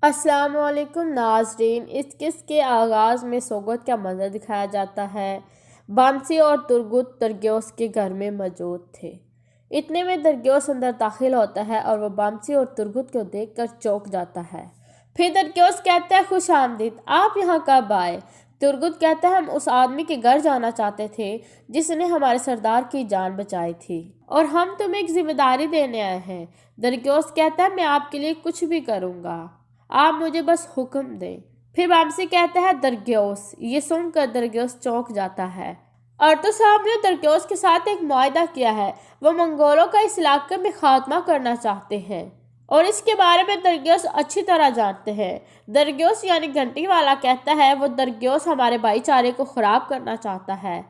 السلام علیکم ناظرین، اس قسط کے آغاز میں سوگوت کا منظر دکھایا جاتا ہے۔ بامسی اور ترگت درگیوس کے گھر میں موجود تھے۔ اتنے میں درگیوس اندر داخل ہوتا ہے اور وہ بامسی اور ترگت کو دیکھ کر چونک جاتا ہے۔ پھر درگیوس کہتا ہے خوش آمدید، آپ یہاں کب آئے؟ ترگت کہتا ہے ہم اس آدمی کے گھر جانا چاہتے تھے جس نے ہمارے سردار کی جان بچائی تھی اور ہم تمہیں ایک ذمہ داری دینے آئے ہیں۔ درگیوس کہتا ہے میں آپ کے لیے کچھ بھی کروں گا، آپ مجھے بس حکم دیں۔ پھر بامسی کہتا ہے درگیوس، یہ سن کر درگیوس چونک جاتا ہے۔ ارطو صاحب نے درگیوس کے ساتھ ایک معاہدہ کیا ہے، وہ منگولوں کا اس علاقے میں خاتمہ کرنا چاہتے ہیں اور اس کے بارے میں درگیوس اچھی طرح جانتے ہیں۔ درگیوس یعنی گھنٹی والا کہتا ہے وہ درگیوس ہمارے بھائی چارے کو خراب کرنا چاہتا ہے،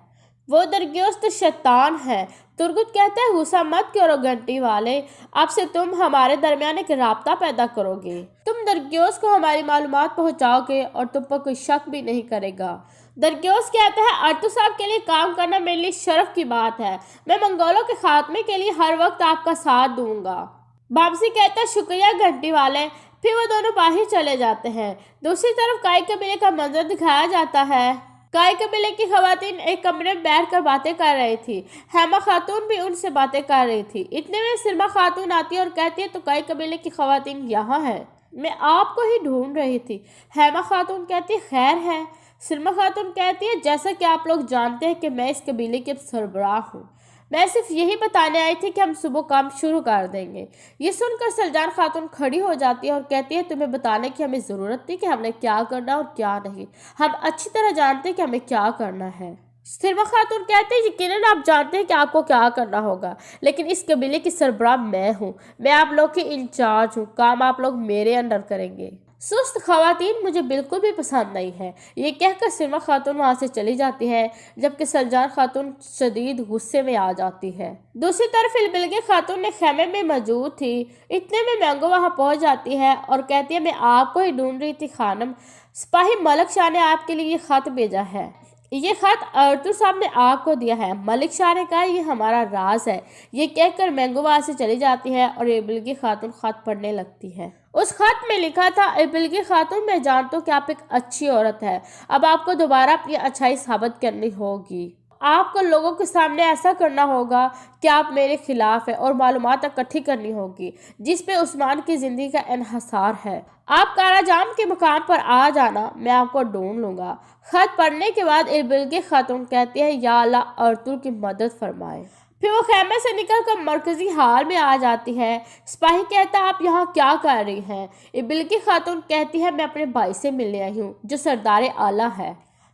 وہ درگیوس تو شیطان ہے۔ ترگت کہتا ہے غصہ مت کرو گھنٹی والے، اب سے تم ہمارے درمیان ایک رابطہ پیدا کرو گے، تم درگیوس کو ہماری معلومات پہنچاؤ گے اور تم پر کوئی شک بھی نہیں کرے گا۔ درگیوس کہتا ہے ارطو صاحب کے لیے کام کرنا میرے لیے شرف کی بات ہے، میں منگولوں کے خاتمے کے لیے ہر وقت آپ کا ساتھ دوں گا۔ بامسی کہتا ہے شکریہ گھنٹی والے۔ پھر وہ دونوں باہر چلے جاتے ہیں۔ دوسری طرف کائی قبیلے کا منظر دکھایا جاتا ہے۔ کائی قبیلے کی خواتین ایک کمرے میں بیٹھ کر باتیں کر رہی تھی، ہیما خاتون بھی ان سے باتیں کر رہی تھی۔ اتنے میں سرما خاتون آتی ہے اور کہتی ہے تو کائی قبیلے کی خواتین یہاں ہیں، میں آپ کو ہی ڈھونڈ رہی تھی۔ ہیما خاتون کہتی ہے خیر ہے؟ سرما خاتون کہتی ہے جیسا کہ آپ لوگ جانتے ہیں کہ میں اس قبیلے کی سربراہ ہوں، میں صرف یہی بتانے آئی تھی کہ ہم صبح کام شروع کر دیں گے۔ یہ سن کر سلجان خاتون کھڑی ہو جاتی ہے اور کہتی ہے تمہیں بتانے کی ہمیں ضرورت تھی کہ ہم نے کیا کرنا اور کیا نہیں، ہم اچھی طرح جانتے ہیں کہ ہمیں کیا کرنا ہے۔ سرما خاتون کہتے ہیں یقیناً آپ جانتے ہیں کہ آپ کو کیا کرنا ہوگا، لیکن اس قبیلے کی سربراہ میں ہوں، میں آپ لوگ کی انچارج ہوں، کام آپ لوگ میرے انڈر کریں گے۔ سست خواتین مجھے بالکل بھی پسند نہیں ہے، یہ کہہ کر سرما خاتون وہاں سے چلی جاتی ہے، جبکہ سلجان خاتون شدید غصے میں آ جاتی ہے۔ دوسری طرف البلگے خاتون نے خیمے میں موجود تھی۔ اتنے میں مینگو وہاں پہنچ جاتی ہے اور کہتی ہے میں آپ کو ہی ڈھونڈ رہی تھی خانم، سپاہی ملک شاہ نے آپ کے لیے یہ خط بھیجا ہے، یہ خط ارطو صاحب نے آپ کو دیا ہے، ملک شاہ نے کہا یہ ہمارا راز ہے۔ یہ کہہ کر مینگو وہاں سے چلی جاتی ہے اور البلگی خاتون خط پڑھنے لگتی ہے۔ اس خط میں لکھا تھا البلگی خاتون میں جانتا ہوں کہ آپ ایک اچھی عورت ہے، اب آپ کو دوبارہ اپنی اچھائی ثابت کرنی ہوگی، آپ کو لوگوں کے سامنے ایسا کرنا ہوگا کہ آپ میرے خلاف ہیں اور معلومات اکٹھی کرنی ہوگی جس پہ عثمان کی زندگی کا انحصار ہے، آپ کاراجام کے مقام پر آ جانا، میں آپ کو ڈھونڈ لوں گا۔ خط پڑھنے کے بعد البلگی خاتون کہتی ہے یا اللہ ارطغرل کی مدد فرمائے۔ پھر وہ خیمے سے نکل کر مرکزی ہال میں آ جاتی ہے۔ سپاہی کہتا ہے آپ یہاں کیا کر رہی ہیں؟ البلگی خاتون کہتی ہے میں اپنے بھائی سے ملنے آئی ہوں جو سردار اعلیٰ ہے۔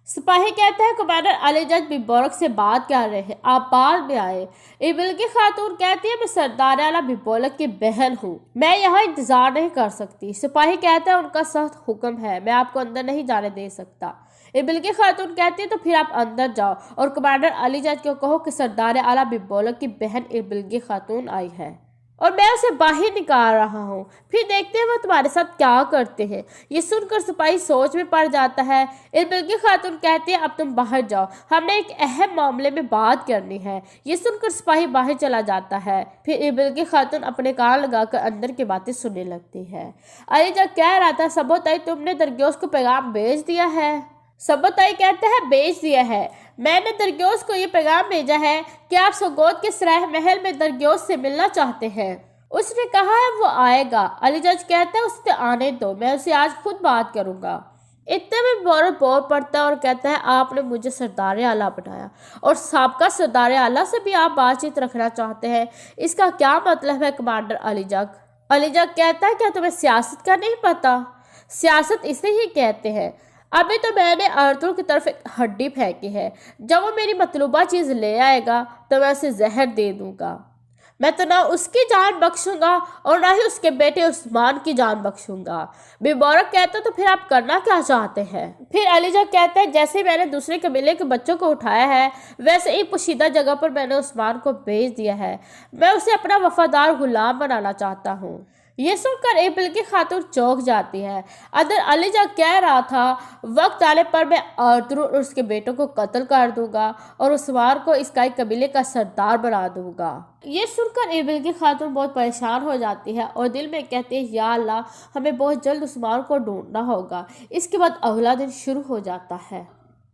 سپاہی کہتا ہے کمانڈر علی جج بیبورک سے بات کر رہے ہیں، آپ بعد میں آئے۔ البلگی خاتون کہتی ہے میں سردار اعلیٰ بیبورک کی بہن ہوں، میں یہاں انتظار نہیں کر سکتی۔ سپاہی کہتا ہے ان کا سخت حکم ہے، میں آپ کو اندر نہیں جانے دے سکتا۔ البلگی خاتون کہتی ہے تو پھر آپ اندر جاؤ اور کمانڈر علی جج کو کہو کہ سردار اعلیٰ بیبورک کی بہن البلگی خاتون آئی ہے اور میں اسے باہر نکال رہا ہوں، پھر دیکھتے ہیں وہ تمہارے ساتھ کیا کرتے ہیں۔ یہ سن کر سپاہی سوچ میں پڑ جاتا ہے۔ البلگی خاتون کہتی ہے اب تم باہر جاؤ، ہم نے ایک اہم معاملے میں بات کرنی ہے۔ یہ سن کر سپاہی باہر چلا جاتا ہے۔ پھر البلگی خاتون اپنے کان لگا کر اندر کی باتیں سننے لگتی ہے۔ علی جج کہہ رہا تھا سبوتائی تم نے درگیوس کو پیغام بھیج دیا ہے؟ سبوتائی کہتا ہے بھیج دیا ہے، میں نے درگیوس کو یہ پیغام بھیجا ہے کہ آپ سوگوت کے سرائے محل میں درگیوس سے ملنا چاہتے ہیں، اس نے کہا ہے وہ آئے گا۔ علی جج کہتا ہے اسے آنے دو، میں اسے آج خود بات کروں گا۔ اتنے میں بورڈ بور پڑتا ہے اور کہتا ہے آپ نے مجھے سردار اعلیٰ بنایا اور سابقہ سردار اعلیٰ سے بھی آپ بات چیت رکھنا چاہتے ہیں، اس کا کیا مطلب ہے کمانڈر علی جگ؟ علی جگ کہتا ہے کیا تمہیں سیاست کا نہیں پتا؟ سیاست اسے ہی کہتے ہیں، ابھی تو میں نے ارطغرل کی طرف ایک ہڈی پھینکی ہے، جب وہ میری مطلوبہ چیز لے آئے گا تو میں اسے زہر دے دوں گا، میں تو نہ اس کی جان بخشوں گا اور نہ ہی اس کے بیٹے عثمان کی جان بخشوں گا۔ بیبورک کہتا تو پھر آپ کرنا کیا چاہتے ہیں؟ پھر علی جگ کہتا ہے جیسے میں نے دوسرے قبیلے کے بچوں کو اٹھایا ہے ویسے ہی پوشیدہ جگہ پر میں نے عثمان کو بھیج دیا ہے، میں اسے اپنا وفادار غلام بنانا چاہتا ہوں۔ یہ سن کر ایبل کی خاتون چونک جاتی ہے۔ اندر علیجہ کہہ رہا تھا، وقت آنے پر میں آرتھر اور اس کے بیٹوں کو قتل کر دوں گا اور عثمان کو اسکائی قبیلے کا سردار بنا دوں گا۔ یہ سن کر ایبل کی خاتون بہت پریشان ہو جاتی ہے اور دل میں کہتی ہے، یا اللہ، ہمیں بہت جلد عثمان کو ڈھونڈنا ہوگا۔ اس کے بعد اگلا دن شروع ہو جاتا ہے۔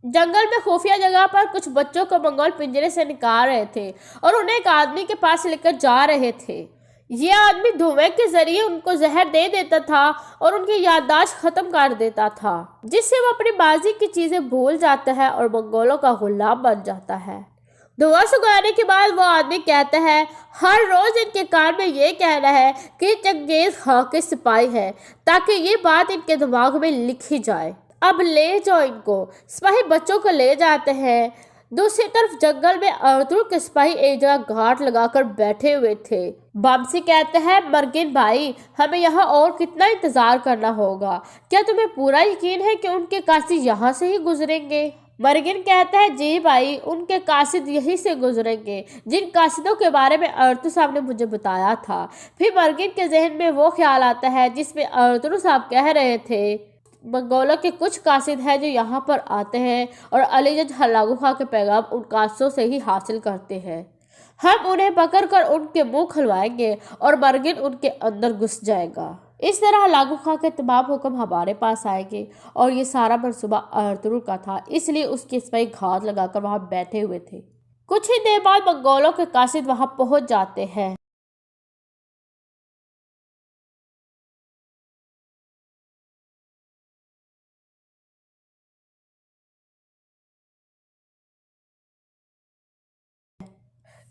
جنگل میں خفیہ جگہ پر کچھ بچوں کو منگول پنجرے سے نکال رہے تھے اور انہیں ایک آدمی کے پاس لے کر جا رہے تھے۔ یہ آدمی دھویں کے ذریعے ان کو زہر دے دیتا تھا اور ان کی یادداشت ختم کر دیتا تھا، جس سے وہ اپنی ماضی کی چیزیں بھول جاتا ہے اور منگولوں کا غلام بن جاتا ہے۔ دھواں سکھانے کے بعد وہ آدمی کہتا ہے، ہر روز ان کے کان میں یہ کہنا ہے کہ چنگیز خان کے سپاہی ہے، تاکہ یہ بات ان کے دماغ میں لکھی جائے۔ اب لے جاؤ ان کو۔ سپاہی بچوں کو لے جاتے ہیں۔ دوسری طرف جنگل میں آرتھر کے سپاہی ایک جگہ گھاٹ لگا کر بیٹھے ہوئے تھے۔ بامسی کہتے ہیں، مرگن بھائی، ہمیں یہاں اور کتنا انتظار کرنا ہوگا؟ کیا تمہیں پورا یقین ہے کہ ان کے قاصد یہاں سے ہی گزریں گے؟ مرگن کہتا ہے، جی بھائی، ان کے قاصد یہی سے گزریں گے جن قاصدوں کے بارے میں آرتھر صاحب نے مجھے بتایا تھا۔ پھر مرگن کے ذہن میں وہ خیال آتا ہے جس میں آرتھر صاحب کہہ رہے تھے، منگولوں کے کچھ قاصد ہیں جو یہاں پر آتے ہیں اور علیجہ ہلاکو خان کے پیغام ان قاصدوں سے ہی حاصل کرتے ہیں۔ ہم انہیں پکڑ کر ان کے منہ کھلوائیں گے اور مرگن ان کے اندر گھس جائے گا۔ اس طرح ہلاکو خان کے تمام حکم ہمارے پاس آئیں گے اور یہ سارا منصوبہ آرتھر کا تھا، اس لیے اس کے سپاہی گھات لگا کر وہاں بیٹھے ہوئے تھے۔ کچھ ہی دیر بعد منگولوں کے قاصد وہاں پہنچ جاتے ہیں۔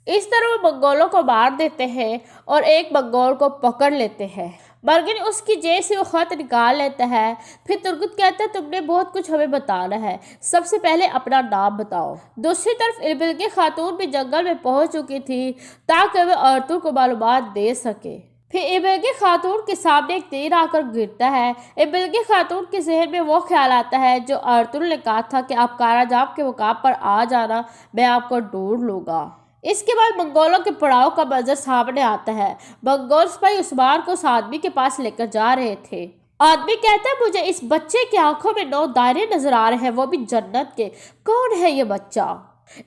اس طرح وہ منگولوں کو مار دیتے ہیں اور ایک منگول کو پکڑ لیتے ہیں۔ مرگن اس کی جیب سے وہ خط نکال لیتا ہے۔ پھر ترگت کہتا ہے، تم نے بہت کچھ ہمیں بتانا ہے، سب سے پہلے اپنا نام بتاؤ۔ دوسری طرف ایبل کی خاتون بھی جنگل میں پہنچ چکی تھی تاکہ وہ آرتھر کو معلومات دے سکے۔ پھر ایبل کی خاتون کے سامنے ایک تیر آ کر گرتا ہے۔ ایبل کی خاتون کے ذہن میں وہ خیال آتا ہے جو آرتھر نے کہا تھا کہ آپ کاراجاب کے مقام پر آ جانا، میں آپ کو ڈھونڈ لوں گا۔ اس کے بعد منگولوں کے پڑاؤ کا منظر سامنے آتا ہے۔ منگول سپاہی عثمان کو اس آدمی کے پاس لے کر جا رہے تھے۔ آدمی کہتا ہے، مجھے اس بچے کی آنکھوں میں 9 دائرے نظر آ رہے ہیں، وہ بھی جنت کے۔ کون ہے یہ بچہ؟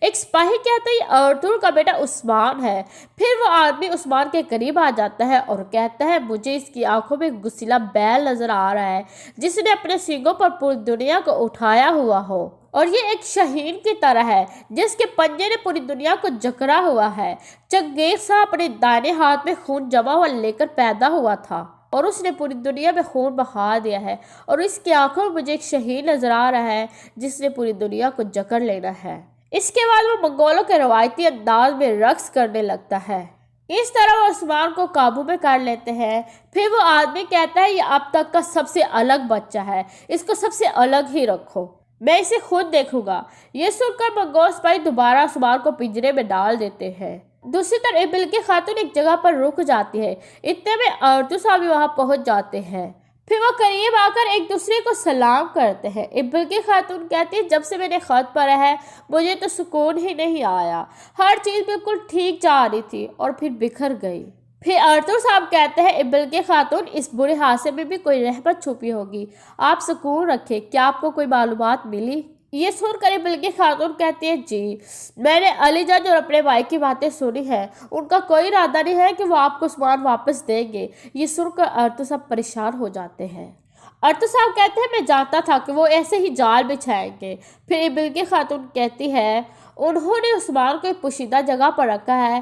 ایک سپاہی کہتا ہے، یہ آرتھر کا بیٹا عثمان ہے۔ پھر وہ آدمی عثمان کے قریب آ جاتا ہے اور کہتا ہے، مجھے اس کی آنکھوں میں گسیلا بیل نظر آ رہا ہے جس نے اپنے سینگوں پر پوری دنیا کو اٹھایا ہوا ہو، اور یہ ایک شاہین کی طرح ہے جس کے پنجے نے پوری دنیا کو جکڑا ہوا ہے۔ چنگیز خان اپنے دائیں ہاتھ میں خون جمع ہوا لے کر پیدا ہوا تھا اور اس نے پوری دنیا میں خون بہا دیا ہے، اور اس کی آنکھوں میں مجھے ایک شاہین نظر آ رہا ہے جس نے پوری دنیا کو جکڑ لینا ہے۔ اس کے بعد وہ منگولوں کے روایتی انداز میں رقص کرنے لگتا ہے۔ اس طرح وہ عثمان کو قابو میں کر لیتے ہیں۔ پھر وہ آدمی کہتا ہے، یہ اب تک کا سب سے الگ بچہ ہے، اس کو سب سے الگ ہی رکھو، میں اسے خود دیکھوں گا۔ یہ سن کر منگول سپاہی دوبارہ عثمان کو پنجرے میں ڈال دیتے ہیں۔ دوسری طرف ایبل کی خاتون ایک جگہ پر رک جاتی ہے۔ اتنے میں آرتھر صاحب بھی وہاں پہنچ جاتے ہیں۔ پھر وہ قریب آ کر ایک دوسرے کو سلام کرتے ہیں۔ ایبل کی خاتون کہتی ہے، جب سے میں نے خط پڑھا ہے مجھے تو سکون ہی نہیں آیا، ہر چیز بالکل ٹھیک جا رہی تھی اور پھر بکھر گئی۔ پھر آرتھر صاحب کہتے ہیں، ایبل کی خاتون، اس برے حادثے میں بھی کوئی رحمت چھپی ہوگی، آپ سکون رکھیں، کیا آپ کو کوئی معلومات ملی؟ یہ سن کر ایبل کی خاتون کہتی ہے، جی، میں نے علی جج اور اپنے بھائی کی باتیں سنی ہیں، ان کا کوئی ارادہ نہیں ہے کہ وہ آپ کو عثمان واپس دیں گے۔ یہ سن کر آرتھر صاحب پریشان ہو جاتے ہیں۔ آرتھر صاحب کہتے ہیں، میں جانتا تھا کہ وہ ایسے ہی جال بچھائیں گے۔ پھر ایبل کی خاتون کہتی ہے، انہوں نے عثمان کو ایک پوشیدہ جگہ پر رکھا ہے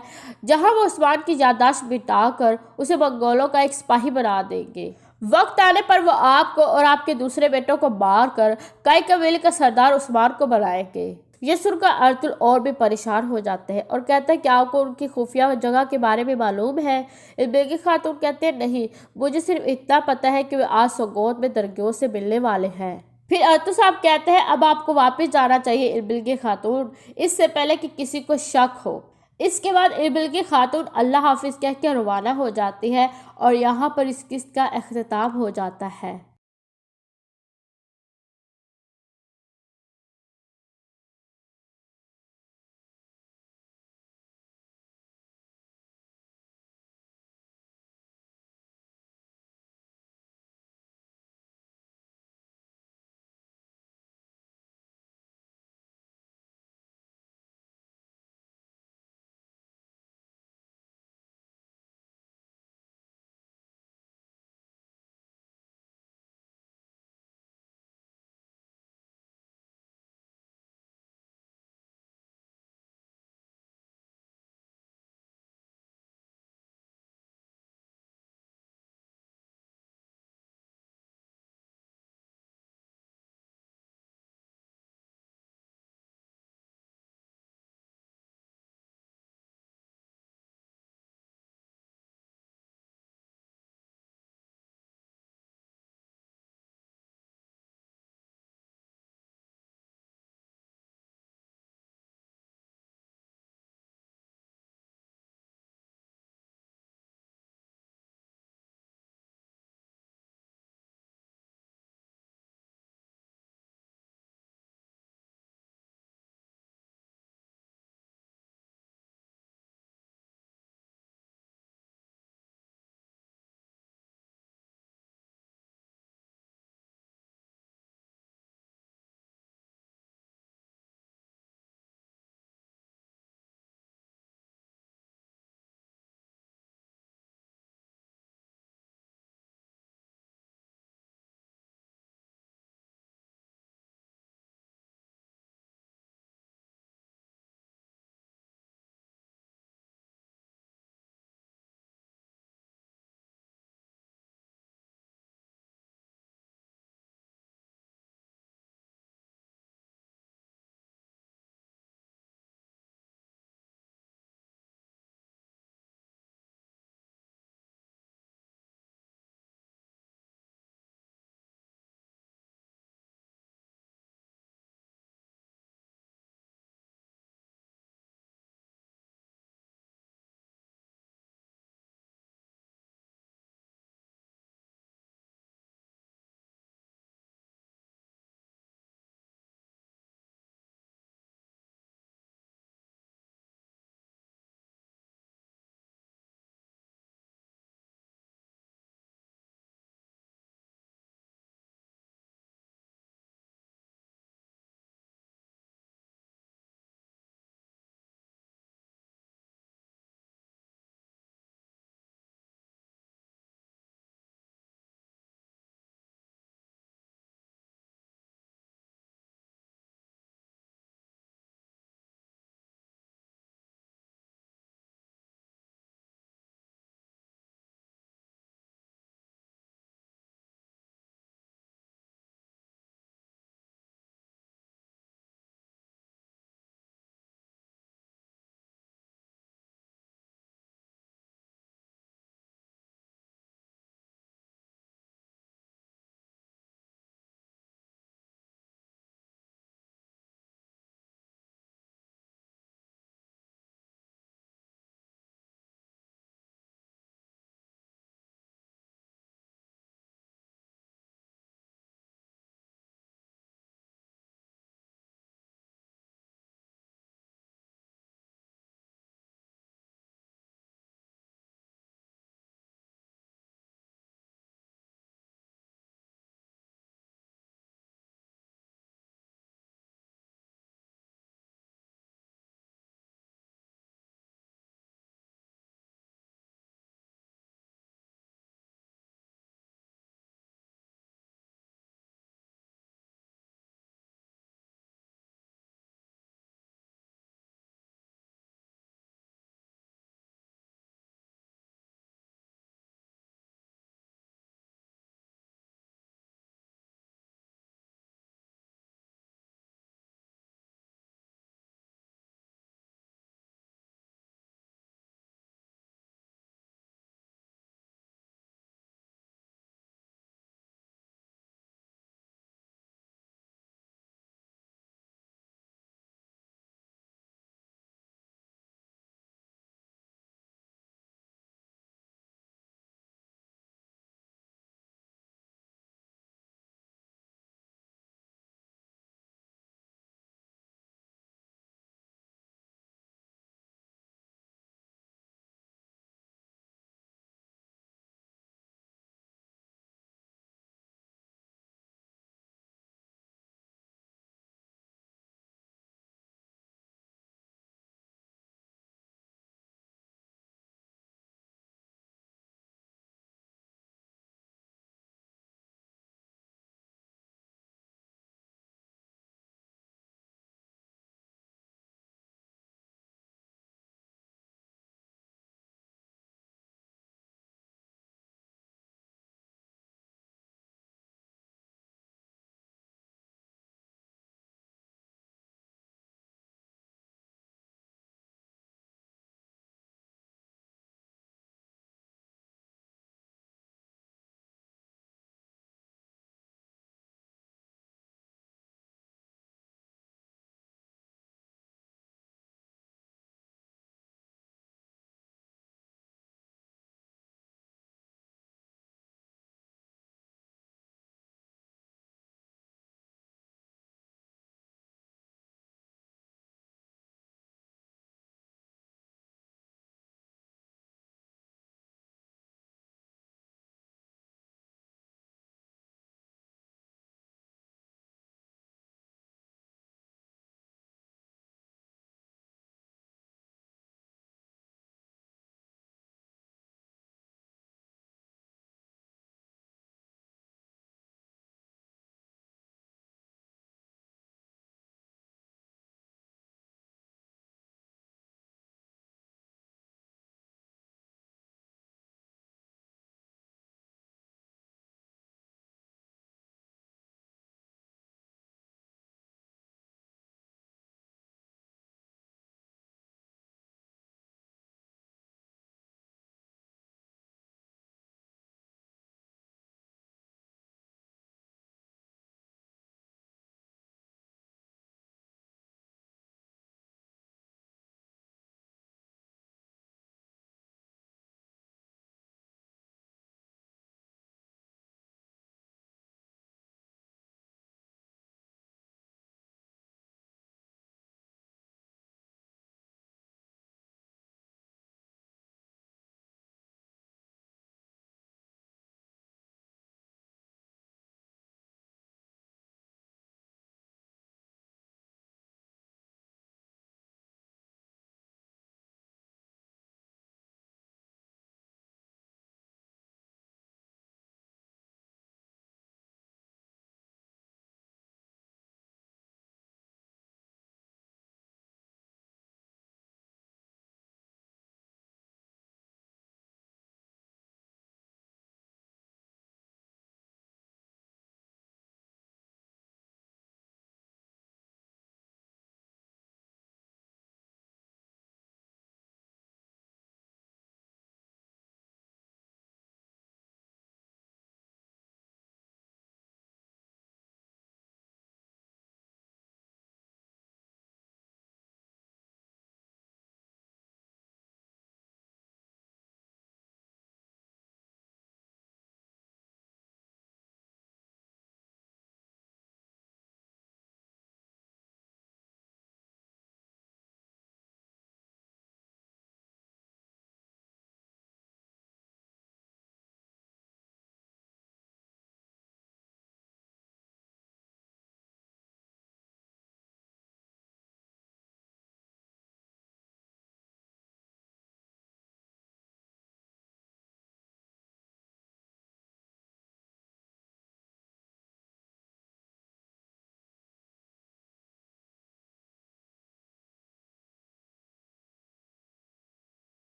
جہاں وہ عثمان کی یادداشت مٹا کر اسے منگولوں کا ایک سپاہی بنا دیں گے۔ وقت آنے پر وہ آپ کو اور آپ کے دوسرے بیٹوں کو مار کر کئی قبیلے کا سردار عثمان کو بنائیں گے۔ یہ سن کر آرتھر اور بھی پریشان ہو جاتے ہیں اور کہتا ہے، کیا آپ کو ان کی خفیہ جگہ کے بارے میں معلوم ہے؟ ایبل کی خاتون کہتے ہیں، نہیں، مجھے صرف اتنا پتہ ہے کہ وہ آج سوگوت میں درگیوں سے ملنے والے ہیں۔ پھر آرتھر صاحب کہتے ہیں، اب آپ کو واپس جانا چاہیے ایبل کی خاتون، اس سے پہلے کہ کسی کو شک ہو۔ اس کے بعد ایبل کی خاتون اللہ حافظ کہہ کے روانہ ہو جاتی ہے اور یہاں پر اس قسط کا اختتام ہو جاتا ہے۔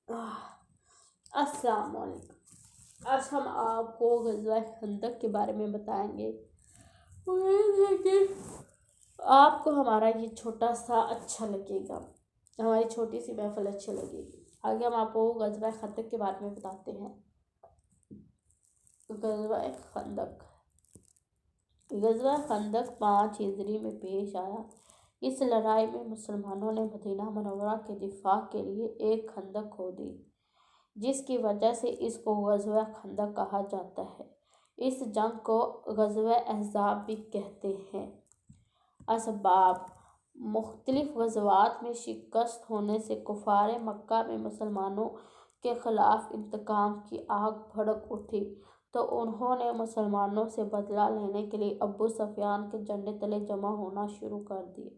السلام علیکم۔ آج ہم آپ کو غزوہ خندق کے بارے میں بتائیں گے۔ امید ہے کہ آپ کو ہمارا یہ چھوٹا سا اچھا لگے گا، ہماری چھوٹی سی محفل اچھی لگے گی۔ آگے ہم آپ کو غزوہ خندق کے بارے میں بتاتے ہیں۔ غزوہ خندق غزوہ خندق 5 ہجری میں پیش آیا۔ اس لڑائی میں مسلمانوں نے مدینہ منورہ کے دفاع کے لیے ایک خندق کھودی، جس کی وجہ سے اس کو غزوہ خندق کہا جاتا ہے۔ اس جنگ کو غزوہ احزاب بھی کہتے ہیں۔ اسباب: مختلف غزوات میں شکست ہونے سے کفار مکہ میں مسلمانوں کے خلاف انتقام کی آگ بھڑک اٹھی تو انہوں نے مسلمانوں سے بدلہ لینے کے لیے ابو سفیان کے جھنڈے تلے جمع ہونا شروع کر دیے۔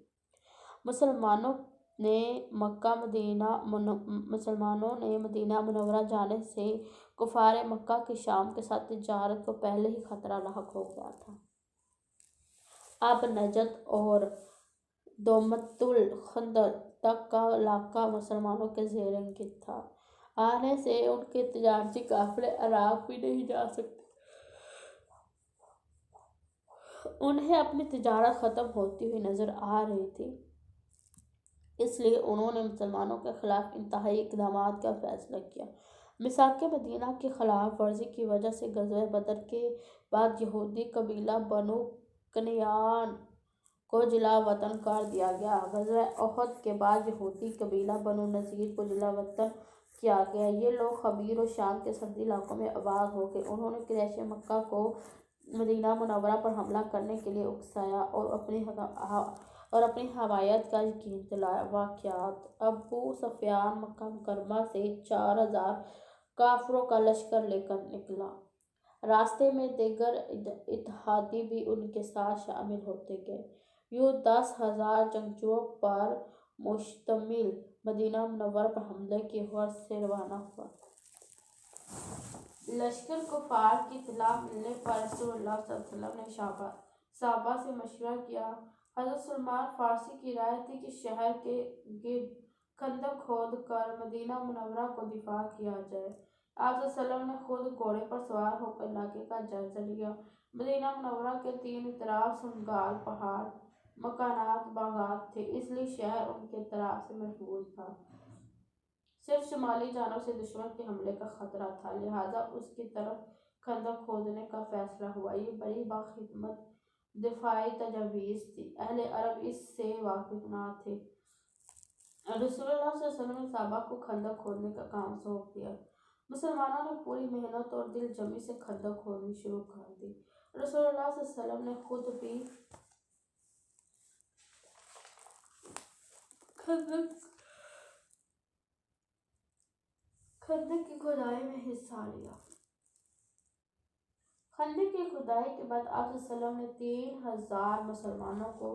مسلمانوں نے مدینہ منورہ جانے سے کفار مکہ کی شام کے ساتھ تجارت کو پہلے ہی خطرہ لاحق ہو گیا تھا۔ اب نجد اور دومت الخندق تک کا علاقہ مسلمانوں کے زیر انگشت تھا۔ آنے سے ان کے تجارتی قافلے عراق بھی نہیں جا سکتے۔ انہیں اپنی تجارت ختم ہوتی ہوئی نظر آ رہی تھی، اس لیے انہوں نے مسلمانوں کے خلاف انتہائی اقدامات کا فیصلہ کیا۔ میثاق مدینہ کی خلاف ورزی کی وجہ سے غزوہ بدر کے بعد یہودی قبیلہ بنو کنعان کو جلا وطن کر دیا گیا۔ غزوہ احد کے بعد یہودی قبیلہ بنو نذیر کو جلا وطن کیا گیا۔ یہ لوگ خیبر و شام کے سرحدی علاقوں میں آباد ہو گئے۔ انہوں نے قریش مکہ کو مدینہ منورہ پر حملہ کرنے کے لیے اکسایا اور اپنی حمایت کا یقین دلایا۔ واقعات: ابو سفیان مکہ مکرمہ سے 4000 کافروں کا لشکر لے کر نکلا۔ راستے میں دیگر اتحادی بھی ان کے ساتھ شامل ہوتے گئے۔ یوں 10,000 جنگجوؤں پر مشتمل مدینہ منورہ پر حملے کی غرض سے روانہ ہوا۔ لشکر کفار کی اطلاع ملنے پر رسول اللہ صلی اللہ علیہ وسلم نے صحابہ سے مشورہ کیا۔ حضرت سلمان فارسی کی رائے تھی کہ شہر کے گرد خندق کھود کر مدینہ منورہ کو دفاع کیا جائے۔ آپ صلی اللہ علیہ وسلم نے خود گھوڑے پر سوار ہو کر علاقے کا جائزہ لیا۔ مدینہ منورہ کے 3 اطراف سنگال پہاڑ، مکانات، باغات تھے، اس لیے شہر ان کے اطراف سے محفوظ تھا۔ صرف شمالی جانب سے دشمن کے حملے کا خطرہ تھا، لہٰذا اس کی طرف خندق کھودنے کا فیصلہ ہوا۔ یہ بڑی باخدمت دفاعی تجویز تھی، اہل عرب اس سے واقف نہ تھے۔ رسول اللہ صلی اللہ علیہ وسلم نے صحابہ کو خندق کھودنے کا کام سونپ دیا۔ مسلمانوں نے پوری محنت اور دل جمی سے خندق کھودنی شروع کر دی۔ رسول اللہ صلی اللہ علیہ وسلم نے خود بھی خندق کی کھدائی میں حصہ لیا۔ خندق کی کھدائی کے بعد آپ صلی اللہ علیہ وسلم نے 3000 مسلمانوں کو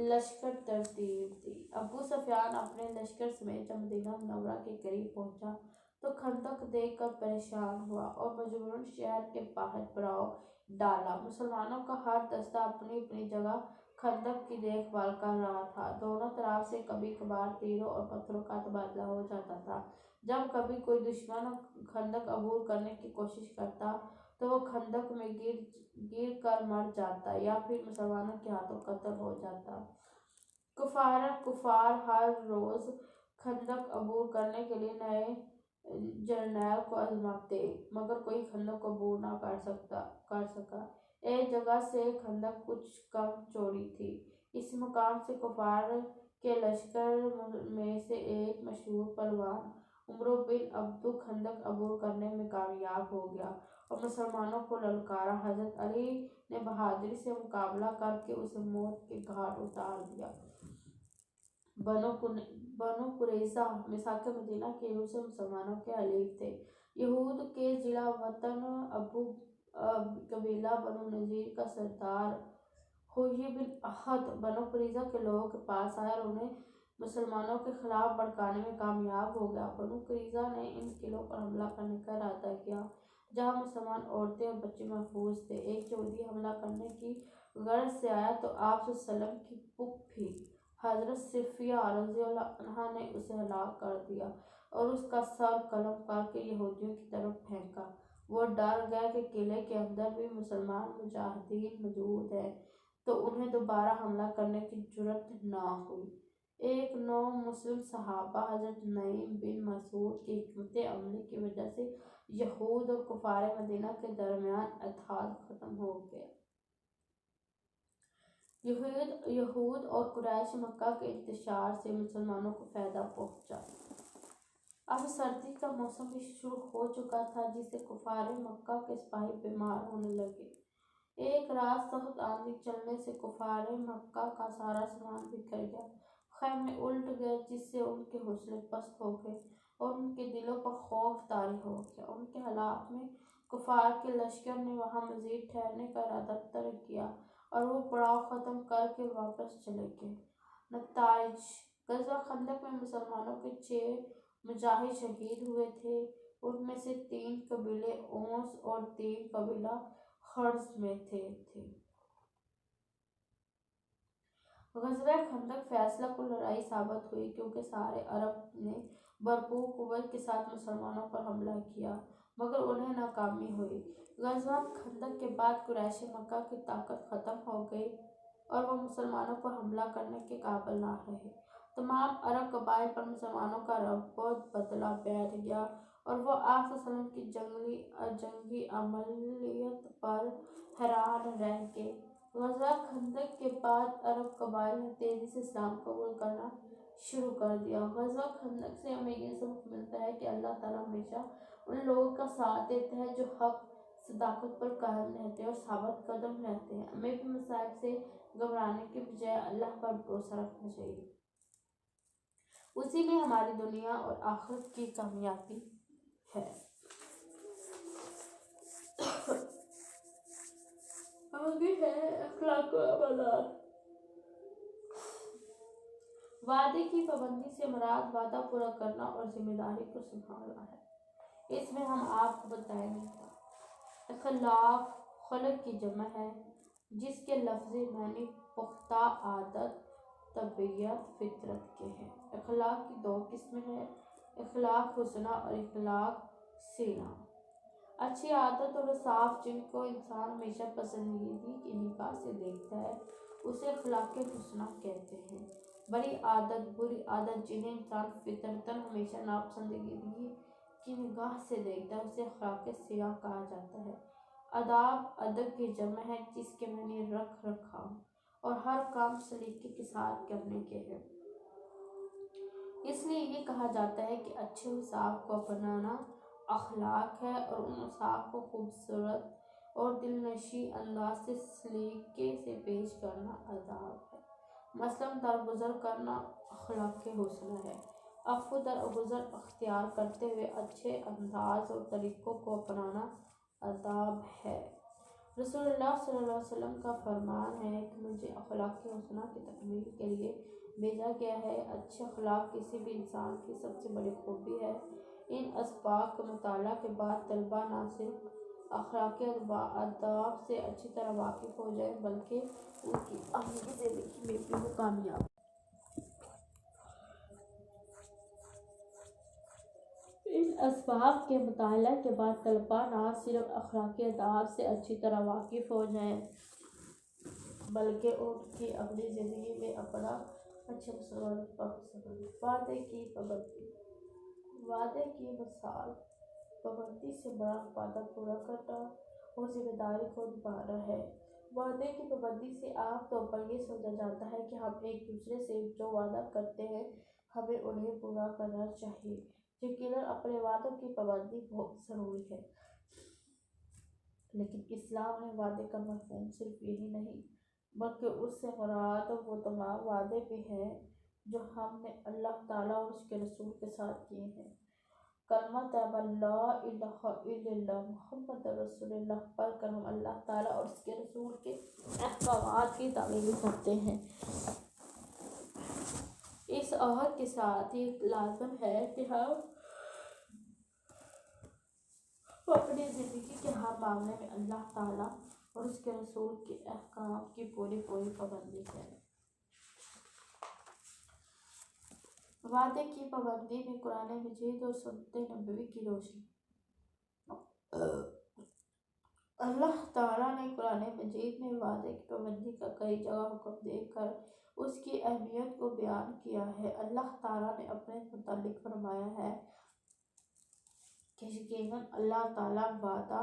لشکر ترتیب دی۔ ابو سفیان اپنے لشکر سمیت جب مدینہ منورہ کے قریب پہنچا تو خندق دیکھ کر پریشان ہوا اور مجبوراً شہر کے باہر پڑاؤ ڈالا۔ مسلمانوں کا ہر دستہ اپنی اپنی جگہ خندق کی دیکھ بھال کر رہا تھا۔ دونوں طرف سے کبھی کبھار تیروں اور پتھروں کا تبادلہ ہو جاتا تھا۔ جب کبھی کوئی دشمن خندق عبور کرنے کی کوشش کرتا تو وہ خندق میں گر کر مر جاتا یا پھر مسلمانوں کے ہاتھوں قتل ہو جاتا۔ کفار ہر روز خندق عبور کرنے کے لیے نئے جرنیل کو آزماتے، مگر کوئی خندق عبور نہ کر سکا۔ ایک جگہ سے خندق کچھ کم چوڑی تھی۔ اس مقام سے کفار کے لشکر میں سے ایک مشہور پہلوان عمرو بن عبدو خندق عبور کرنے میں کامیاب ہو گیا اور مسلمانوں کو للکارا۔ حضرت علی نے بہادری سے مقابلہ کر کے اسے موت کے گھاٹ اتار دیا۔ بنو قریظہ میثاق مدینہ کے یہود سے مسلمانوں کے حلیف تھے۔ یہود کے جلا وطن قبیلہ بنو نذیر کا سردار حوی بن اخطب بنو قریظہ کے لوگوں کے پاس آیا اور انہیں مسلمانوں کے خلاف بھڑکانے میں کامیاب ہو گیا۔ بنو قریظہ نے ان قلعوں پر حملہ کرنے کا ارادہ کیا جہاں مسلمان عورتیں اور بچے محفوظ تھے۔ ایک یہودی حملہ کرنے کی غرض سے آیا تو آپ صلی اللہ علیہ وسلم کی پھوپھی حضرت صفیہ رضی اللہ عنہا نے اسے ہلاک کر دیا اور اس کا سر قلم کر کے یہودیوں کی طرف پھینکا۔ وہ ڈر گئے کہ قلعے کے اندر بھی مسلمان مجاہدین موجود ہیں تو انہیں دوبارہ حملہ کرنے کی جرأت نہ ہوئی۔ ایک نو مسلم صحابہ حضرت نعیم بن مسعود کی حکمت عملی کی وجہ سے یہود اور کفار مدینہ کے درمیان اتحاد ختم ہو گیا۔ یہود اور قریش مکہ کے انتشار سے مسلمانوں کو فائدہ پہنچا۔ اب سردی کا موسم بھی شروع ہو چکا تھا جس سے کفار مکہ کے سپاہی بیمار ہونے لگے۔ ایک رات سخت آندھی چلنے سے کفار مکہ کا سارا سامان بکھر گیا، خیمے الٹ گئے جس سے ان کے حوصلے پست ہو گئے اور ان کے دلوں پر خوف طاری ہو گیا۔ ان کے حالات میں کفار کے لشکر نے وہاں مزید ٹھہرنے کا ارادہ ترک کیا اور وہ پڑاؤ ختم کر کے واپس چلے گئے۔ نتائج: غزوہ خندق میں مسلمانوں کے 6 مجاہد شہید ہوئے تھے۔ ان میں سے 3 قبیلے اوس اور 3 قبیلہ خزرج میں تھے۔ غزوہ خندق فیصلہ کن لڑائی ثابت ہوئی کیونکہ سارے عرب نے بھرپور قوت کے ساتھ مسلمانوں پر حملہ کیا مگر انہیں ناکامی ہوئی۔ غزوہ خندق کے بعد قریش مکہ کی طاقت ختم ہو گئی اور وہ مسلمانوں پر حملہ کرنے کے قابل نہ رہے۔ تمام عرب قبائل پر مسلمانوں کا رعب و بدلہ بیٹھ گیا اور وہ آپ صلی اللہ علیہ وسلم کی جنگی عملیات پر حیران رہ گئے۔ غزوہ خندق کے بعد عرب قبائل نے تیزی سے اسلام قبول کرنا شروع کر دیا۔ غزوہ خندق سے ہمیں یہ سبق ملتا ہے کہ اللہ تعالیٰ ہمیشہ ان لوگوں کا ساتھ دیتا ہے جو حق صداقت پر قائم رہتے ہیں اور ثابت قدم رہتے ہیں۔ ہمیں بھی مصائب سے گھبرانے کے بجائے اللہ پر بھروسہ رکھنا چاہیے، اسی میں ہماری دنیا اور آخرت کی کامیابی ہے۔ آگے ہے اخلاق و عبادات۔ وعدے کی پابندی سے مراد وعدہ پورا کرنا اور ذمہ داری کو سنبھالنا ہے۔ اس میں ہم آپ کو بتائیں گے اخلاق خلق کی جمع ہے جس کے لفظی معنی پختہ عادت، طبیعت، فطرت کے ہیں۔ اخلاق کی 2 قسمیں ہیں، اخلاق حسنہ اور اخلاق سیئہ۔ اچھی عادت اور اوصاف جن کو انسان ہمیشہ پسندیدگی کی نگاہ سے دیکھتا ہے اسے اخلاق حسنہ کہتے ہیں۔ بری عادت، بری عادت جنہیں انسان فطرتاً ہمیشہ ناپسندیدگی کی نگاہ سے دیکھتا ہے اسے اخلاق سیئہ کہا جاتا ہے۔ آداب ادب کی جمع ہے جس کے معنی رکھ رکھاؤ اور ہر کام سلیقے کے ساتھ کرنے کے ہیں۔ اس لیے یہ کہا جاتا ہے کہ اچھے اوصاف کو اپنانا اخلاق ہے اور ان اوصاف کو خوبصورت اور دلنشیں انداز سے سلیقے سے پیش کرنا آداب ہے۔ مثلاً درگزر کرنا اخلاق حسنہ ہے۔ عفو درگزر اختیار کرتے ہوئے اچھے انداز اور طریقوں کو اپنانا آداب ہے۔ رسول اللہ صلی اللہ علیہ وسلم کا فرمان ہے کہ مجھے اخلاق حسنہ کی تکمیل کے لیے بھیجا گیا ہے۔ اچھے اخلاق کسی بھی انسان کی سب سے بڑی خوبی ہے۔ ان اسباق کا مطالعہ کے بعد طلبہ نہ صرف اخلاقی آداب سے اچھی طرح واقف ہو جائیں بلکہ ان کی عملی زندگی میں بھی وہ کامیاب ہوں۔ ان اسباق کے مطالعہ کے بعد طلبہ نہ صرف اخلاقی آداب سے اچھی طرح واقف ہو جائیں بلکہ ان کی عملی زندگی میں اپنا اچھے مسلمان بن۔ وعدے کی پابندی۔ وعدے کی مثال پابندی سے مراد وعدہ پورا کرنا اور ذمہ داری کو نبھانا ہے۔ وعدے کی پابندی سے عام طور پر یہ سمجھا جاتا ہے کہ ہم ایک دوسرے سے جو وعدہ کرتے ہیں ہمیں انہیں پورا کرنا چاہیے۔ یقیناً اپنے وعدوں کی پابندی بہت ضروری ہے، لیکن اسلام میں وعدے کا مفہوم صرف یہی نہیں بلکہ اس سے مراد وہ تمام وعدے بھی ہیں جو ہم نے اللہ تعالیٰ اور اس کے رسول کے ساتھ کیے ہیں۔ کلمہ طیبہ لا الہ الا اللہ محمد رسول اللہ پڑھ کر ہم اللہ تعالیٰ اور اس کے رسول کے احکامات کی تعمیل کرتے ہیں۔ اس عہد کے ساتھ یہ لازم ہے کہ ہم اپنی زندگی کے ہر معاملے میں اللہ تعالیٰ اور اس کے رسول کے احکام کی پوری پابندی کریں۔ وعدے کی پابندی میں قرآن مجید اور سنت نبوی کی روشنی۔ اللہ تعالیٰ نے قرآن مجید میں وعدے کی پابندی کا کئی جگہ حکم دے کر اس کی اہمیت کو بیان کیا ہے۔ اللہ تعالیٰ نے اپنے متعلق فرمایا ہے کہ یقیناً اللہ تعالیٰ وعدہ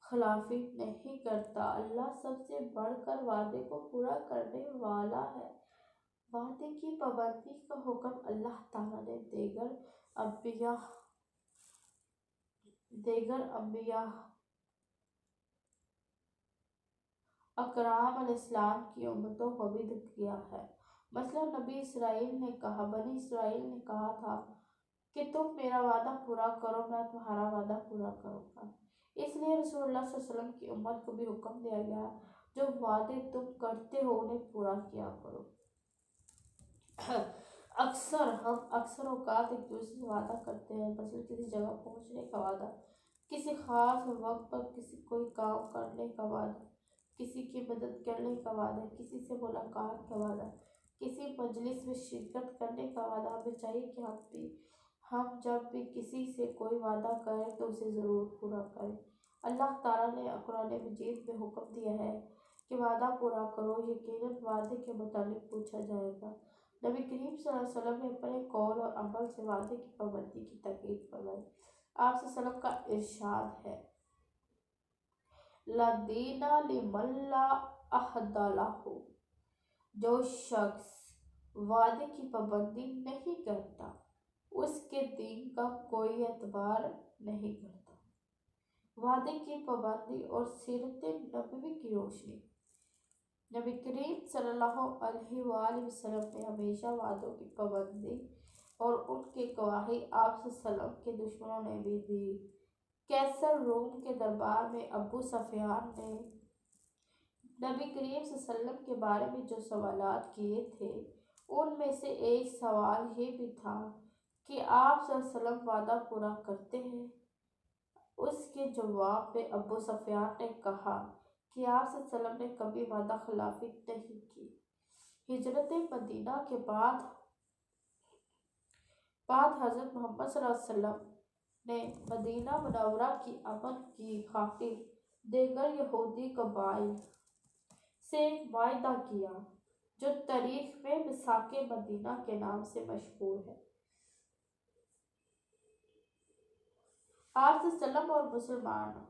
خلافی نہیں کرتا، اللہ سب سے بڑھ کر وعدے کو پورا کرنے والا ہے۔ وعدے کی پابندی کا حکم اللہ تعالیٰ نے دیگر انبیاء اکرام علیہ السلام کی امتوں کو بھی کیا ہے۔ مثلا بنی اسرائیل نے کہا تھا کہ تم میرا وعدہ پورا کرو، میں تمہارا وعدہ پورا کروں گا۔ اس لیے رسول اللہ صلی اللہ علیہ وسلم کی امت کو بھی حکم دیا گیا جو وعدے تم کرتے ہو انہیں پورا کیا کرو۔ اکثر اوقات ایک دوسرے سے وعدہ کرتے ہیں، مثلا کسی جگہ پہنچنے کا وعدہ، کسی خاص وقت پر کوئی کام کرنے کا وعدہ، کسی کی مدد کرنے کا وعدہ، کسی سے ملاقات کا وعدہ، کسی مجلس میں شرکت کرنے کا وعدہ۔ ہمیں چاہیے کہ ہم جب بھی کسی سے کوئی وعدہ کریں تو اسے ضرور پورا کریں۔ اللہ تعالیٰ نے قرآن مجید میں حکم دیا ہے کہ وعدہ پورا کرو، یقیناً وعدے کے متعلق پوچھا جائے گا۔ نبی کریم صلی اللہ علیہ وسلم نے اپنے قول اور عمل سے وعدے کی پابندی کی تاکید فرمائی۔ آپ صلی اللہ علیہ وسلم کا ارشاد ہے، لا دین لمن لا عہد لہ، جو شخص وعدے کی پابندی نہیں کرتا اس کے دین کا کوئی اعتبار نہیں کرتا۔ وعدے کی پابندی اور سیرت نبوی کی روشنی۔ نبی کریم صلی اللہ علیہ وآلہ وسلم نے ہمیشہ وعدوں کی پابندی اور ان کی گواہی آپ صلی اللہ علیہ وسلم کے دشمنوں نے بھی دی۔ کیسر روم کے دربار میں ابو سفیان نے نبی کریم صلی اللہ علیہ وسلم کے بارے میں جو سوالات کیے تھے ان میں سے ایک سوال یہ بھی تھا کہ آپ صلی اللہ علیہ وسلم وعدہ پورا کرتے ہیں؟ اس کے جواب میں ابو سفیان نے کہا کہ آپ صلی اللہ علیہ وسلم نے کبھی وعدہ خلافی نہیں کی۔ ہجرت مدینہ کے بعد حضرت محمد صلی اللہ علیہ وسلم نے مدینہ منورہ کی امن کی خاطر دیگر یہودی قبائل سے ایک معاہدہ کیا جو تاریخ میں میثاق مدینہ کے نام سے مشہور ہے۔ آپ صلی اللہ علیہ وسلم اور مسلمانوں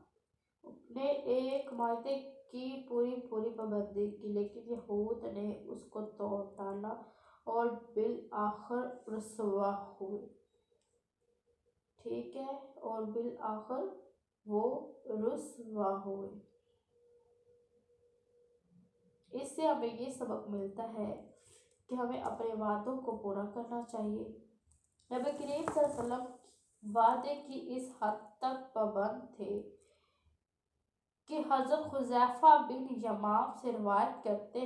نے ایک معاہدے کی پوری پابندی کی، لیکن یہود نے اس کو توڑ ڈالا اور بالآخر رسوا ہوئے۔ اس سے ہمیں یہ سبق ملتا ہے کہ ہمیں اپنے وعدوں کو پورا کرنا چاہیے۔ نبی کریم صلی اللہ علیہ وسلم وعدے کی اس حد تک پابند تھے کہ حضرت حذیفہ بن یمان سے روایت کرتے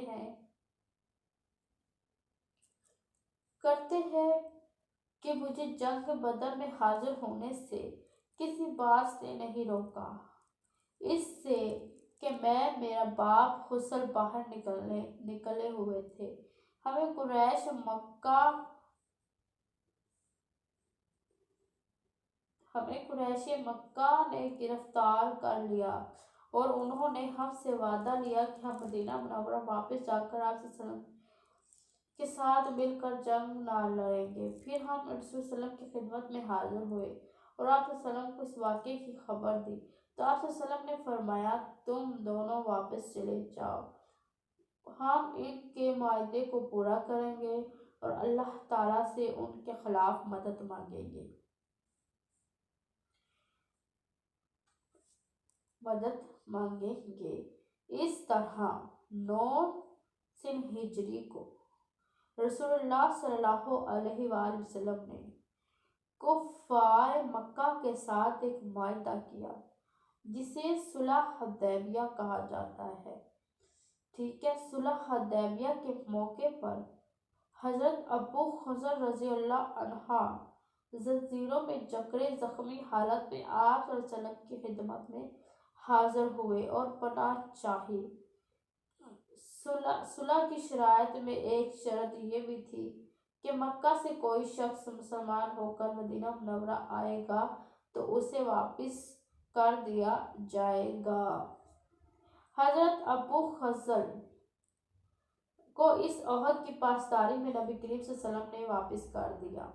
ہیں کہ مجھے جنگ بدر میں حاضر ہونے سے کسی بات نے نہیں روکا، اس سے کہ میرا باپ حسل باہر نکلے ہوئے تھے۔ ہمیں قریش مکہ نے گرفتار کر لیا اور انہوں نے ہم سے وعدہ لیا کہ ہم مدینہ منورہ واپس جا کر آپ صلی اللہ علیہ وسلم کے ساتھ مل کر جنگ نہ لڑیں گے۔ پھر ہم رسول صلی اللہ علیہ وسلم کی خدمت میں حاضر ہوئے اور آپ صلی اللہ علیہ وسلم کو اس واقعے کی خبر دی تو آپ صلی اللہ علیہ وسلم نے فرمایا، تم دونوں واپس چلے جاؤ، ہم ان کے معاہدے کو پورا کریں گے اور اللہ تعالیٰ سے ان کے خلاف مدد مانگیں گے۔ اس طرح 9 سن ہجری کو رسول اللہ صلی اللہ علیہ وآلہ وسلم نے کفار مکہ کے ساتھ ایک معاہدہ کیا جسے صلح حدیبیہ کہا جاتا ہے۔ صلح حدیبیہ کے موقع پر حضرت ابو خضر رضی اللہ عنہ زنجیروں میں جکڑے زخمی حالت میں آپ صلی اللہ علیہ وسلم کی خدمت میں حاضر ہوئے اور پناہ چاہی۔ صلح کی شرائط میں ایک شرط یہ بھی تھی کہ مکہ سے کوئی شخص مسلمان ہو کر مدینہ منورہ آئے گا تو اسے واپس کر دیا جائے گا۔ حضرت ابو خزل کو اس عہد کی پاسداری میں نبی کریم صلی اللہ علیہ وسلم نے واپس کر دیا۔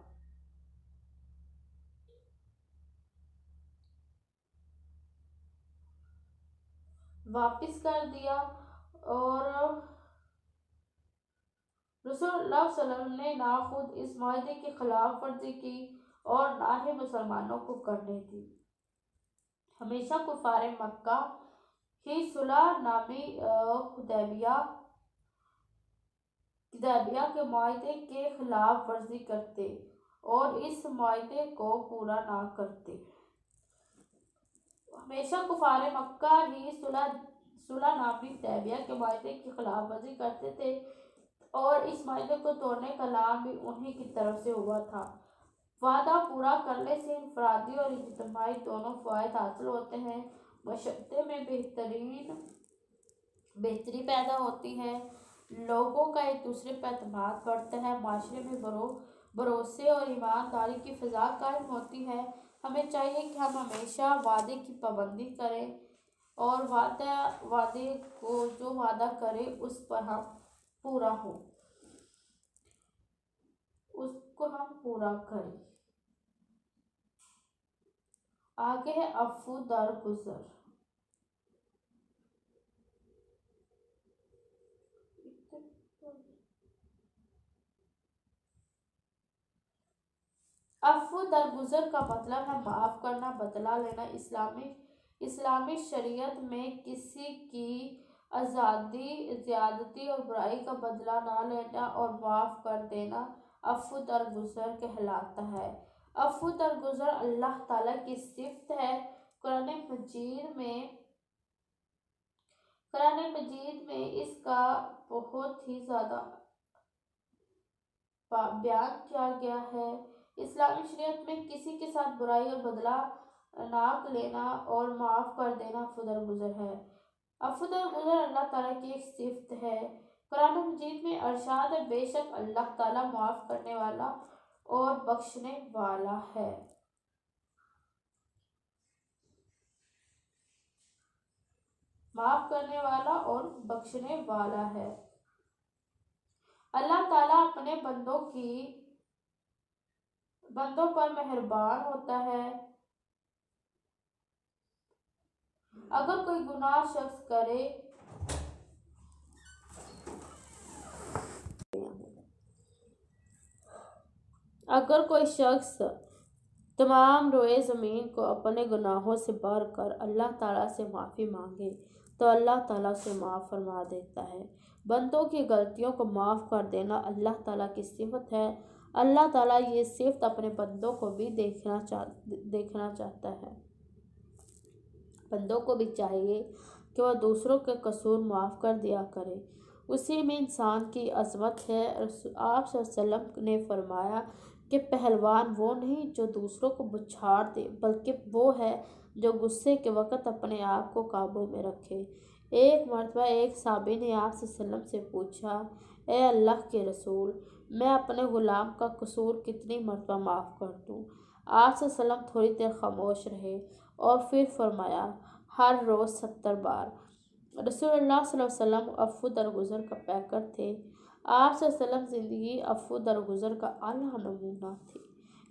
اور رسول اللہ صلی اللہ علیہ وسلم نے نہ خود اس معاہدے کی خلاف ورزی کی اور نہ ہی مسلمانوں کو کرنے دی۔ ہمیشہ کفار مکہ ہی صلح نامی حدیبیہ کے معاہدے کے خلاف ورزی کرتے اور اس معاہدے کو پورا نہ کرتے۔ ہمیشہ کفار مکہ ہی صلح نامی حدیبیہ کے معاہدے کی خلاف ورزی کرتے تھے اور اس معاہدے کو توڑنے کا لعان بھی انہی کی طرف سے ہوا تھا۔ وعدہ پورا کرنے سے انفرادی اور اجتماعی دونوں فوائد حاصل ہوتے ہیں۔ معاشرے میں بہتری پیدا ہوتی ہے، لوگوں کا ایک دوسرے پر اعتماد بڑھتا ہے، معاشرے میں بھروسے اور ایمانداری کی فضا قائم ہوتی ہے۔ ہمیں چاہیے کہ ہم ہمیشہ وعدے کی پابندی کریں اور وعدے کو جو وعدہ کرے اس پر ہم پورا کریں۔ آگے ہے عفو درگزر۔ عفو درگزر کا مطلب ہے معاف کرنا، بدلہ لینا۔ اسلامی شریعت میں کسی کی زیادتی اور برائی کا بدلہ نہ لینا اور معاف کر دینا عفو درگزر کہلاتا ہے۔ عفو درگزر اللہ تعالیٰ کی صفت ہے۔ قرآن مجید میں اس کا بہت ہی زیادہ بیان کیا گیا ہے۔ اسلامی شریعت میں کسی کے ساتھ برائی اور بدلہ نہ لینا اور معاف کر دینا عفو درگزر ہے۔ عفو درگزر اللہ تعالیٰ کی ایک صفت ہے۔ قرآن مجید میں ارشاد ہے، بے شک اللہ تعالیٰ معاف کرنے والا اور بخشنے والا ہے۔ اللہ تعالیٰ اپنے بندوں پر مہربان ہوتا ہے۔ اگر کوئی گناہ شخص کرے اگر کوئی شخص تمام روئے زمین کو اپنے گناہوں سے بھر کر اللہ تعالیٰ سے معافی مانگے تو اللہ تعالیٰ اسے معاف فرما دیتا ہے۔ بندوں کی غلطیوں کو معاف کر دینا اللہ تعالیٰ کی صفت ہے۔ اللہ تعالیٰ یہ صفت اپنے بندوں کو بھی دیکھنا چاہتا ہے۔ بندوں کو بھی چاہیے کہ وہ دوسروں کے قصور معاف کر دیا کرے، اسی میں انسان کی عظمت ہے۔ آپ صلی اللہ علیہ وسلم نے فرمایا کہ پہلوان وہ نہیں جو دوسروں کو بچھاڑ دے، بلکہ وہ ہے جو غصے کے وقت اپنے آپ کو قابو میں رکھے۔ ایک مرتبہ ایک صحابی نے آپ صلی اللہ علیہ وسلم سے پوچھا، اے اللہ کے رسول، میں اپنے غلام کا قصور کتنی مرتبہ معاف کر دوں؟ آپ صلی اللہ علیہ وسلم تھوڑی دیر خاموش رہے اور پھر فرمایا، ہر روز 70 بار۔ رسول اللہ صلی اللہ علیہ وسلم عفو درگزر کا پیکر تھے۔ آپ صلی اللہ علیہ وسلم زندگی عفو درگزر کا اعلیٰ نمونہ تھی۔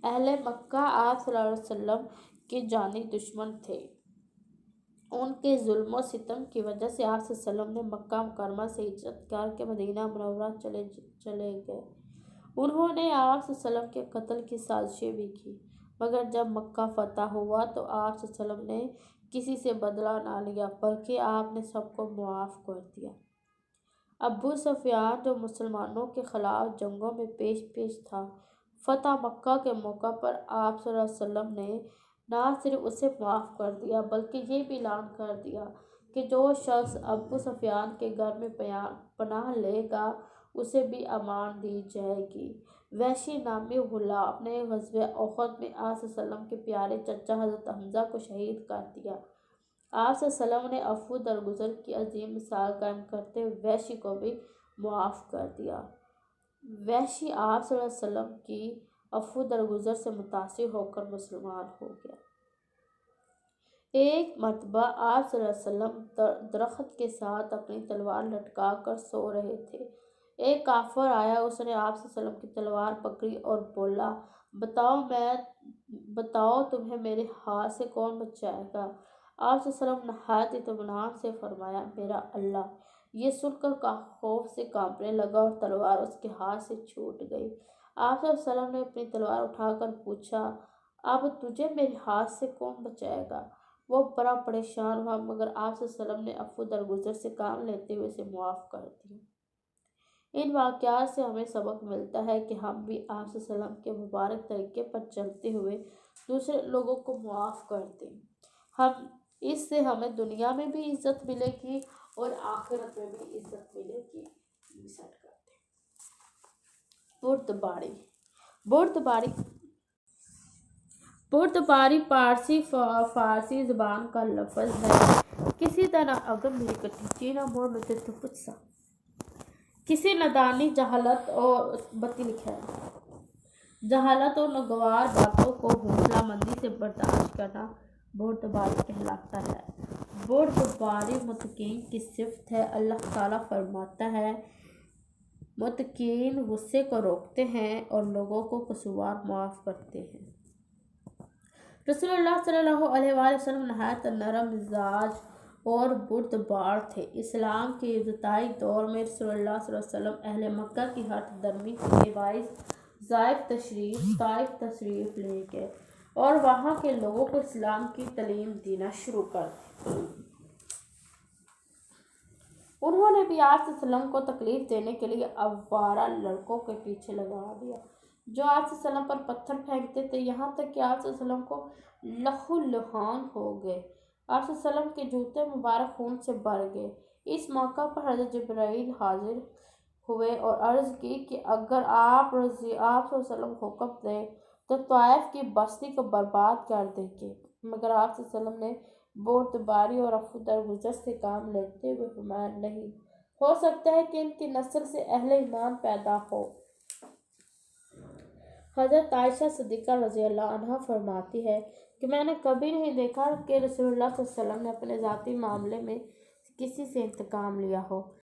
اہل مکہ آپ صلی اللہ علیہ وسلم کے جانی دشمن تھے۔ ان کے ظلم و ستم کی وجہ سے آپ صلی اللہ علیہ وسلم نے مکہ مکرمہ سے ہجرت کر کے مدینہ منورہ چلے گئے۔ انہوں نے آپ صلی اللہ علیہ وسلم کے قتل کی سازشیں بھی کی، مگر جب مکہ فتح ہوا تو آپ صلی اللہ علیہ وسلم نے کسی سے بدلہ نہ لیا، بلکہ آپ نے سب کو معاف کر دیا۔ ابو سفیان جو مسلمانوں کے خلاف جنگوں میں پیش تھا، فتح مکہ کے موقع پر آپ صلی اللہ علیہ وسلم نے نہ صرف اسے معاف کر دیا بلکہ یہ بھی اعلان کر دیا کہ جو شخص ابو سفیان کے گھر میں پناہ لے گا اسے بھی امان دی جائے گی۔ وحشی نامی غلام نے غزوہ احد میں آپ صلی اللہ علیہ وسلم کے پیارے چچا حضرت حمزہ کو شہید کر دیا۔ آپ صلی اللہ علیہ وسلم نے عفو درگزر کی عظیم مثال قائم کرتے ہوئے وحشی کو بھی معاف کر دیا۔ وحشی آپ صلی اللہ علیہ وسلم کی عفو درگزر سے متاثر ہو کر مسلمان ہو گیا۔ ایک مرتبہ آپ صلی اللہ علیہ وسلم درخت کے ساتھ اپنی تلوار لٹکا کر سو رہے تھے۔ ایک کافر آیا، اس نے آپ صلی اللہ علیہ وسلم کی تلوار پکڑی اور بولا، بتاؤ تمہیں میرے ہاتھ سے کون بچائے گا؟ آپ صلی اللہ علیہ وسلم نہایت اطمینان سے فرمایا، میرا اللہ۔ یہ سن کر خوف سے کانپنے لگا اور تلوار اس کے ہاتھ سے چھوٹ گئی۔ آپ صلی اللہ علیہ وسلم نے اپنی تلوار اٹھا کر پوچھا، اب تجھے میرے ہاتھ سے کون بچائے گا؟ وہ بڑا پریشان ہوا، مگر آپ صلی اللہ علیہ وسلم نے عفو درگزر سے کام لیتے ہوئے اسے معاف کر دیا۔ ان واقعات سے ہمیں سبق ملتا ہے کہ ہم بھی آپ صلی اللہ علیہ وسلم کے مبارک طریقے پر چلتے ہوئے دوسرے لوگوں کو معاف کر دیں۔ اس سے ہمیں دنیا میں بھی عزت ملے گی اور آخرت میں بھی عزت ملے گی۔ بردباری فارسی زبان کا لفظ ہے۔ کسی طرح اگر میری کٹی نہ موڑ مجھے تو کچھ سا کسی ندانی جہالت اور ناگوار باتوں کو حوصلہ مندی سے برداشت کرنا بردباری کہلاتا ہے۔ بردباری متقین کی صفت ہے۔ اللہ تعالیٰ فرماتا ہے، متقین غصے کو روکتے ہیں اور لوگوں کو قصوروار معاف کرتے ہیں۔ رسول اللہ صلی اللہ علیہ وآلہ وسلم نہایت نرم مزاج اور بردبار تھے۔ اسلام کے ابتدائی دور میں رسول اللہ صلی اللہ علیہ وسلم اہل مکہ کی ہٹ درمی کے باعث طائف تشریف لے گئے اور وہاں کے لوگوں کو اسلام کی تعلیم دینا شروع کر دی۔ انہوں نے بھی آپ صلی اللہ علیہ وسلم کو تکلیف دینے کے لیے آوارہ لڑکوں کے پیچھے لگا دیا، جو آپ صلی اللہ علیہ وسلم پر پتھر پھینکتے تھے، یہاں تک کہ آپ صلی اللہ علیہ وسلم کو لہو لہان ہو گئے۔ آپ صلی اللہ علیہ وسلم کے جوتے مبارک خون سے بھر گئے۔ اس موقع پر حضرت جبرائیل حاضر ہوئے اور عرض کی کہ اگر آپ صلی اللہ علیہ وسلم حکم دیں تو طائف کی بستی کو برباد کر دیں گے، مگر آپ صلی اللہ علیہ وسلم نے بردباری اور عفو درگزر سے کام لیتے ہوئے فرمایا، نہیں ہو سکتا ہے کہ ان کی نسل سے اہل ایمان پیدا ہو۔ حضرت عائشہ صدیقہ رضی اللہ عنہا فرماتی ہے کہ میں نے کبھی نہیں دیکھا کہ رسول اللہ صلی اللہ علیہ وسلم نے اپنے ذاتی معاملے میں کسی سے انتقام لیا ہو۔